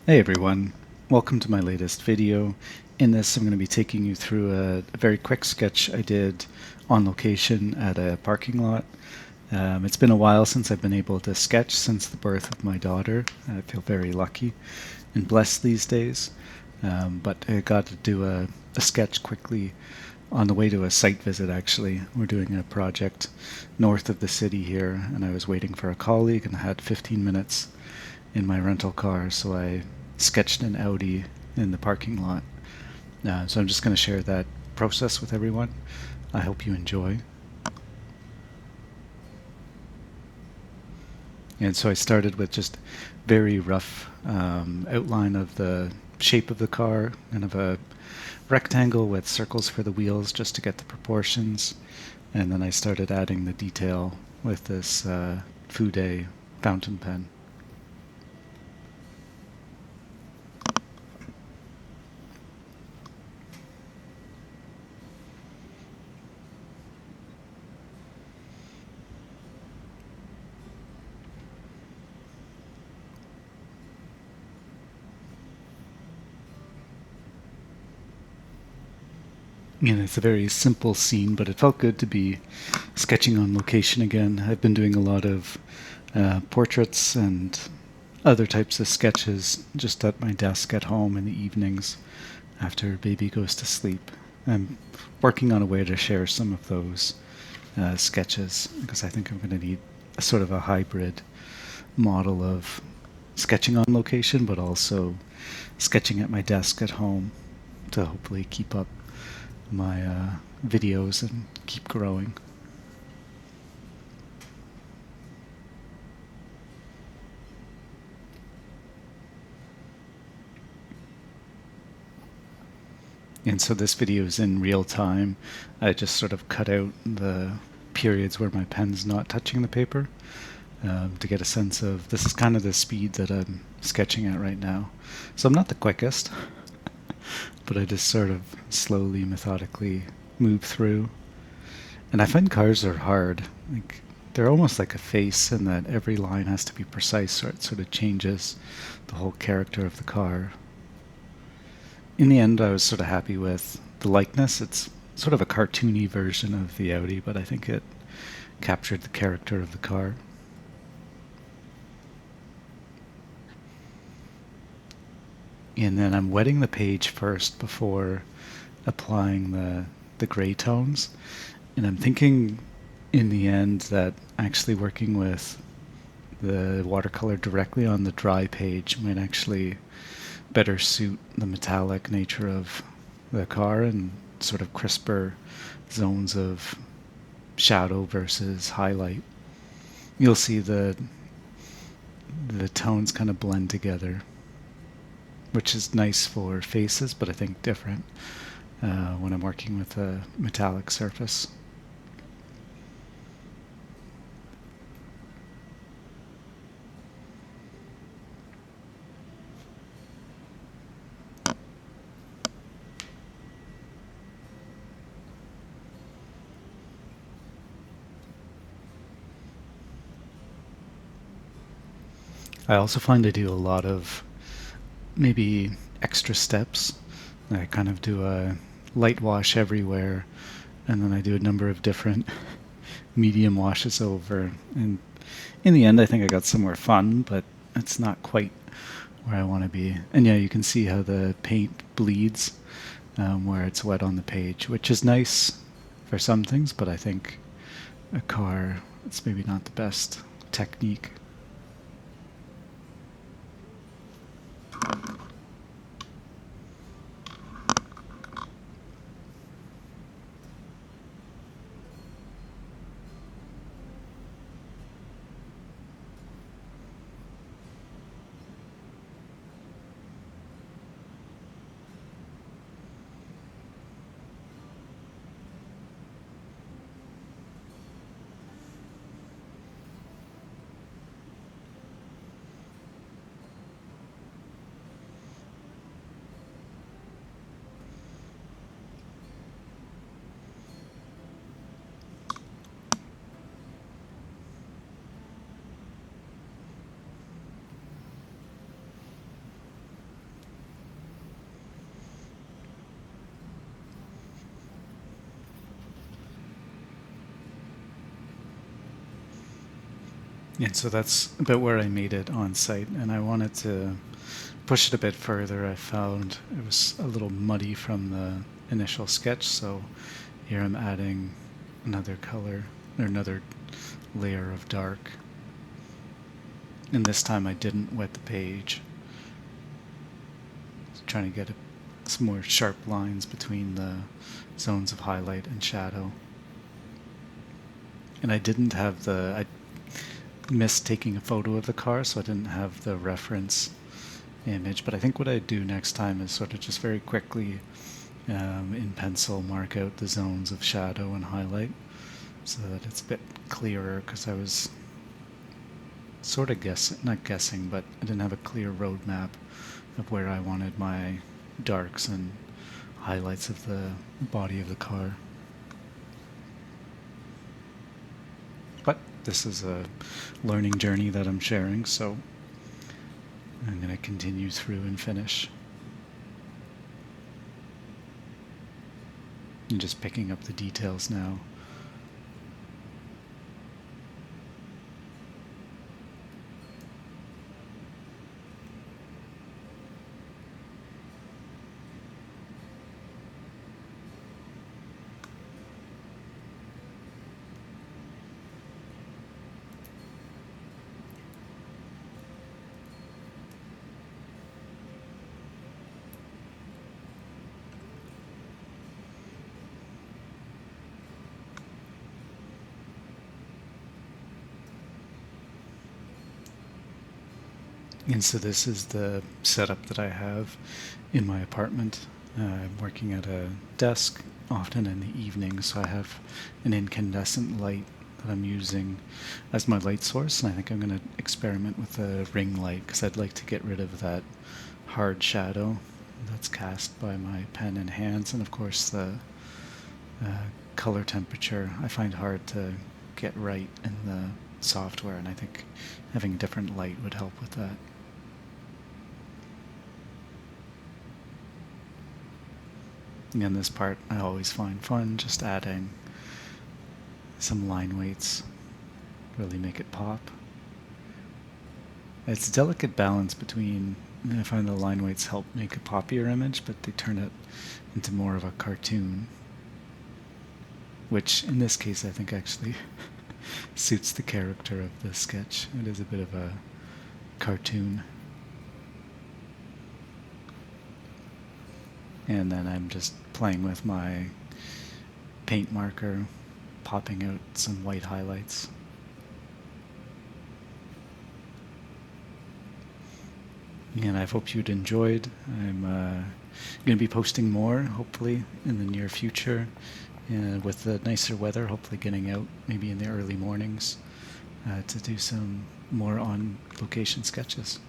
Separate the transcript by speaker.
Speaker 1: Hey everyone, welcome to my latest video. In this I'm going to be taking you through a very quick sketch I did on location at a parking lot. It's been a while since I've been able to sketch since the birth of my daughter. I feel very lucky and blessed these days, but I got to do a sketch quickly on the way to a site visit actually. We're doing a project north of the city here and I was waiting for a colleague and I had 15 minutes in my rental car, so I sketched an Audi in the parking lot. So I'm just going to share that process with everyone. I hope you enjoy. And so I started with just very rough outline of the shape of the car, kind of a rectangle with circles for the wheels just to get the proportions. And then I started adding the detail with this Fude fountain pen. And it's a very simple scene, but it felt good to be sketching on location again. I've been doing a lot of portraits and other types of sketches just at my desk at home in the evenings after baby goes to sleep. I'm working on a way to share some of those sketches because I think I'm going to need a sort of a hybrid model of sketching on location, but also sketching at my desk at home to hopefully keep up my videos and keep growing. And so this video is in real time. I just sort of cut out the periods where my pen's not touching the paper to get a sense of this is kind of the speed that I'm sketching at right now. So I'm not the quickest, but I just sort of slowly, methodically move through. And I find cars are hard. Like they're almost like a face in that every line has to be precise or it sort of changes the whole character of the car. In the end, I was sort of happy with the likeness. It's sort of a cartoony version of the Audi, but I think it captured the character of the car. And then I'm wetting the page first before applying the gray tones. And I'm thinking in the end that actually working with the watercolor directly on the dry page might actually better suit the metallic nature of the car and sort of crisper zones of shadow versus highlight. You'll see the tones kind of blend together, which is nice for faces, but I think different when I'm working with a metallic surface. I also find I do a lot of maybe extra steps. I kind of do a light wash everywhere, and then I do a number of different medium washes over. And in the end, I think I got somewhere fun, but it's not quite where I want to be. And yeah, you can see how the paint bleeds where it's wet on the page, which is nice for some things, but I think a car, it's maybe not the best technique. And so that's about where I made it on site, and I wanted to push it a bit further. I found it was a little muddy from the initial sketch, so here I'm adding another color, or another layer of dark. And this time I didn't wet the page. Trying to get some more sharp lines between the zones of highlight and shadow. And I didn't have I missed taking a photo of the car, so I didn't have the reference image. But I think what I do next time is sort of just very quickly in pencil mark out the zones of shadow and highlight so that it's a bit clearer, because I was sort of not guessing, but I didn't have a clear roadmap of where I wanted my darks and highlights of the body of the car. But this is a learning journey that I'm sharing, so I'm going to continue through and finish. And just picking up the details now. And so this is the setup that I have in my apartment. I'm working at a desk, often in the evening, so I have an incandescent light that I'm using as my light source, and I think I'm going to experiment with a ring light because I'd like to get rid of that hard shadow that's cast by my pen and hands, and of course the color temperature I find hard to get right in the software, and I think having a different light would help with that. And this part I always find fun, just adding some line weights, really make it pop. It's a delicate balance between, I find the line weights help make a poppier image, but they turn it into more of a cartoon, which in this case I think actually suits the character of the sketch. It is a bit of a cartoon. And then I'm just playing with my paint marker, popping out some white highlights. And I hope you'd enjoyed. I'm going to be posting more, hopefully, in the near future. With the nicer weather, hopefully getting out maybe in the early mornings to do some more on location sketches.